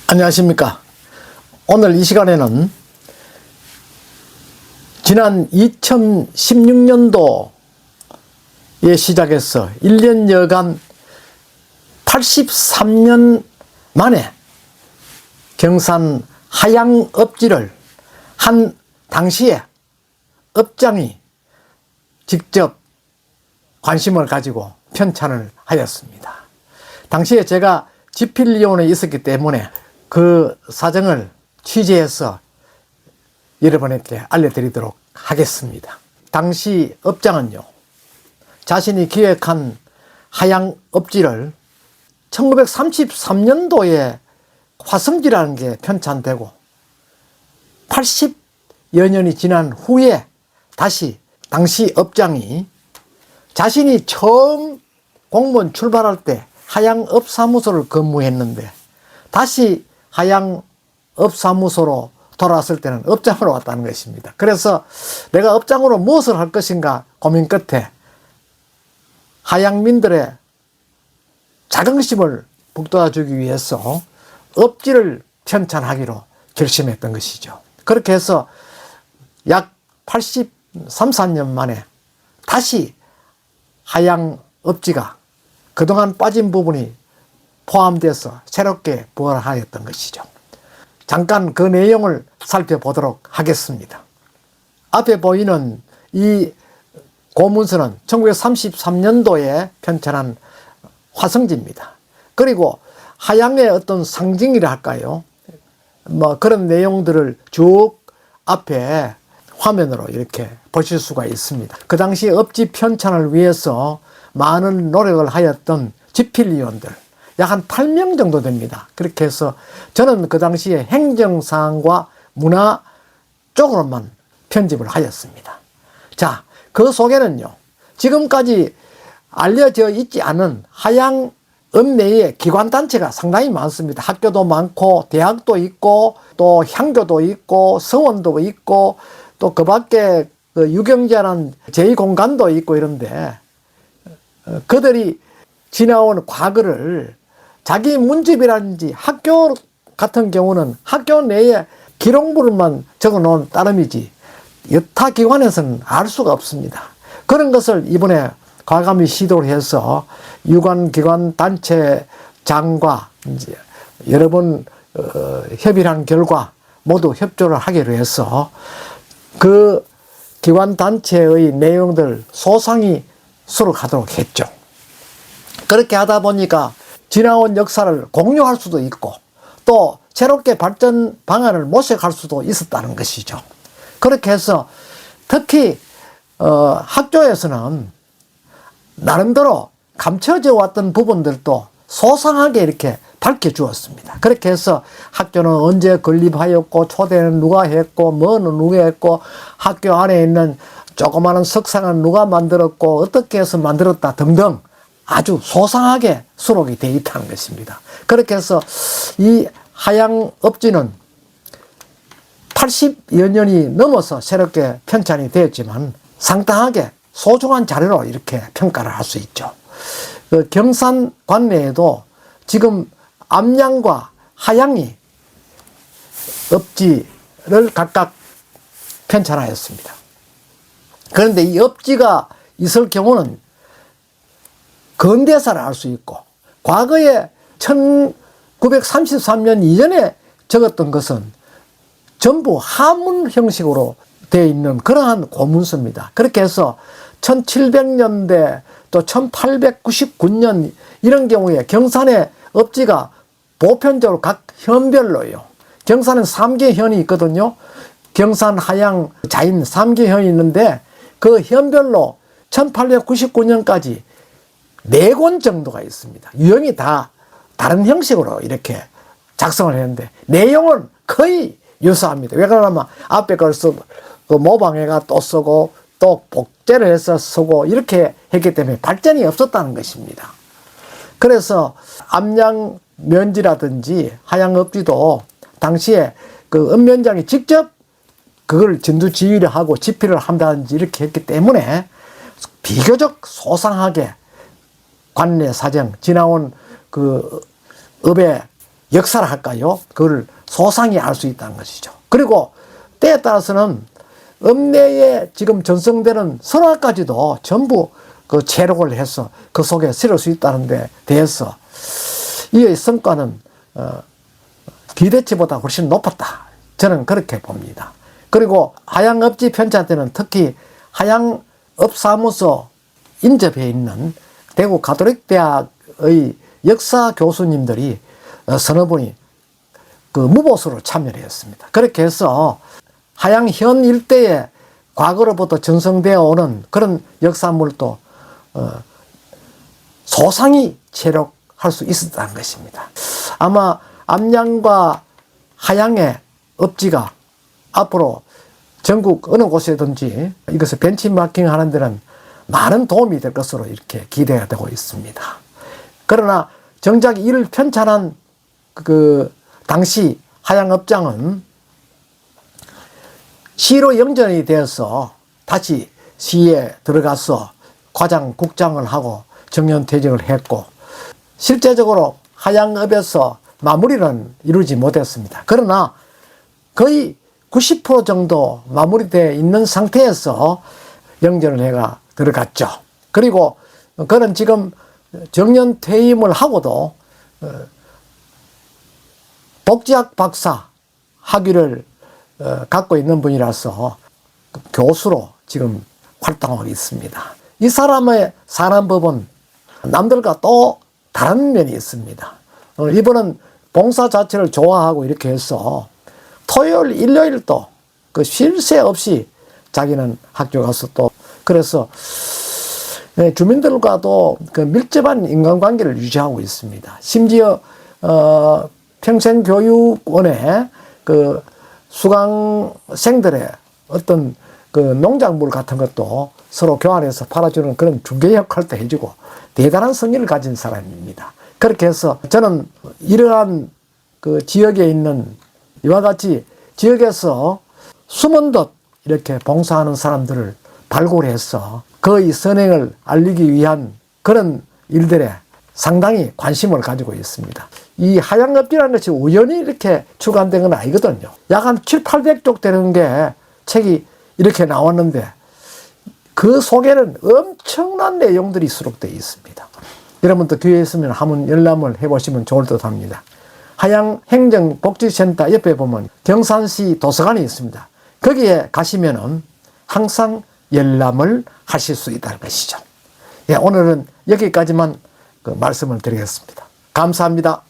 안녕하십니까. 오늘 이 시간에는 지난 2016년도에 시작해서 1년여간 83년 만에 경산 하양업지를 한 당시에 업장이 직접 관심을 가지고 편찬을 하였습니다. 당시에 제가 지필위원회에 있었기 때문에 그 사정을 취재해서 여러분에게 알려드리도록 하겠습니다. 당시 업장은요, 자신이 기획한 하양업지를 1933년도에 화성지라는 게 편찬되고 80여 년이 지난 후에 다시 당시 업장이 자신이 처음 공무원 출발할 때 하양업사무소를 근무했는데 다시 하양업사무소로 돌아왔을 때는 업장으로 왔다는 것입니다. 그래서 내가 업장으로 무엇을 할 것인가 고민 끝에 하양민들의 자긍심을 북돋아주기 위해서 업지를 편찬하기로 결심했던 것이죠. 그렇게 해서 약 83, 4년 만에 다시 하양업지가 그동안 빠진 부분이 포함돼서 새롭게 부활하였던 것이죠. 잠깐 그 내용을 살펴보도록 하겠습니다. 앞에 보이는 이 고문서는 1933년도에 편찬한 화성지입니다. 그리고 하양의 어떤 상징이라 할까요? 그런 내용들을 쭉 앞에 화면으로 이렇게 보실 수가 있습니다. 그 당시 업지 편찬을 위해서 많은 노력을 하였던 지필위원들 약 한 8명 정도 됩니다. 그렇게 해서 저는 그 당시에 행정사항과 문화 쪽으로만 편집을 하였습니다. 자, 그 속에는요, 지금까지 알려져 있지 않은 하양업 내에 기관단체가 상당히 많습니다. 학교도 많고 대학도 있고 또 향교도 있고 서원도 있고 또 그 밖에 유경재라는 제2공간도 있고 이런데 그들이 지나온 과거를 자기 문집이라든지 학교 같은 경우는 학교 내에 기록물만 적어 놓은 따름이지 여타 기관에서는 알 수가 없습니다. 그런 것을 이번에 과감히 시도를 해서 유관기관 단체장과 이제 여러 번 협의를 한 결과 모두 협조를 하기로 해서 그 기관 단체의 내용들 소상히 수록하도록 했죠. 그렇게 하다 보니까 지나온 역사를 공유할 수도 있고 또 새롭게 발전 방안을 모색할 수도 있었다는 것이죠. 그렇게 해서 특히 학교에서는 나름대로 감춰져 왔던 부분들도 소상하게 이렇게 밝혀주었습니다. 그렇게 해서 학교는 언제 건립하였고 초대는 누가 했고 뭐는 누가 했고 학교 안에 있는 조그마한 석상은 누가 만들었고 어떻게 해서 만들었다 등등 아주 소상하게 수록이 되어 있다는 것입니다. 그렇게 해서 이 하양업지는 80여 년이 넘어서 새롭게 편찬이 되었지만 상당하게 소중한 자료로 이렇게 평가를 할 수 있죠. 그 경산 관내에도 지금 암양과 하양이 업지를 각각 편찬하였습니다. 그런데 이 업지가 있을 경우는 근대사를 알 수 있고 과거에 1933년 이전에 적었던 것은 전부 하문 형식으로 되어 있는 그러한 고문서입니다. 그렇게 해서 1700년대 또 1899년 이런 경우에 경산의 업지가 보편적으로 각 현별로요. 경산은 3개 현이 있거든요. 경산, 하양, 자인 3개 현이 있는데 그 현별로 1899년까지 4권 정도가 있습니다. 유형이 다 다른 형식으로 이렇게 작성을 했는데 내용은 거의 유사합니다. 왜 그러냐면 앞에 걸 쓰고 모방해가 또 쓰고 또 복제를 해서 쓰고 이렇게 했기 때문에 발전이 없었다는 것입니다. 그래서 암양 면지라든지 하양업지도 당시에 그 읍면장이 직접 그걸 전두지휘를 하고 집필을 한다든지 이렇게 했기 때문에 비교적 소상하게 관내 사정, 지나온 그 업의 역사를 할까요? 그걸 소상히 알 수 있다는 것이죠. 그리고 때에 따라서는 읍내에 지금 전성되는 선화까지도 전부 그 체록을 해서 그 속에 실을 수 있다는 데 대해서 이의 성과는 기대치보다 훨씬 높았다. 저는 그렇게 봅니다. 그리고 하양읍지 편찬 때는 특히 하양읍사무소 인접해 있는 대구 가톨릭대학의 역사 교수님들이 서너 분이 그 무보수로 참여를 했습니다. 그렇게 해서 하양현 일대에 과거로부터 전성되어 오는 그런 역사물도 소상히 체록할 수 있었다는 것입니다. 아마 암양과 하양의 읍지가 앞으로 전국 어느 곳에든지 이것을 벤치마킹 하는 데는 많은 도움이 될 것으로 이렇게 기대가 되고 있습니다. 그러나 정작 이를 편찬한 그 당시 하양읍장은 시로 영전이 되어서 다시 시에 들어가서 과장, 국장을 하고 정년퇴직을 했고 실제적으로 하양읍에서 마무리는 이루지 못했습니다. 그러나 거의 90% 정도 마무리되어 있는 상태에서 영전을 해가 들어갔죠. 그리고 그는 지금 정년퇴임을 하고도 복지학 박사 학위를 갖고 있는 분이라서 교수로 지금 활동하고 있습니다. 이 사람의 사는 법은 남들과 또 다른 면이 있습니다. 이분은 봉사 자체를 좋아하고 이렇게 해서 토요일, 일요일도 그 쉴 새 없이 자기는 학교 가서 또 그래서 주민들과도 그 밀접한 인간관계를 유지하고 있습니다. 심지어 평생교육원에 그 수강생들의 어떤 그 농작물 같은 것도 서로 교환해서 팔아주는 그런 중개 역할도 해주고 대단한 성의를 가진 사람입니다. 그렇게 해서 저는 이러한 그 지역에 있는 이와 같이 지역에서 숨은 듯 이렇게 봉사하는 사람들을 발굴해서 그의 선행을 알리기 위한 그런 일들에 상당히 관심을 가지고 있습니다. 이 하양읍지라는 것이 우연히 이렇게 출간된 건 아니거든요. 약 한 700~800쪽 되는 게 책이 이렇게 나왔는데 그 속에는 엄청난 내용들이 수록되어 있습니다. 여러분도 기회 있으면 한번 열람을 해보시면 좋을 듯 합니다. 하양행정복지센터 옆에 보면 경산시 도서관이 있습니다. 거기에 가시면은 항상 열람을 하실 수 있다는 것이죠. 예, 오늘은 여기까지만 그 말씀을 드리겠습니다. 감사합니다.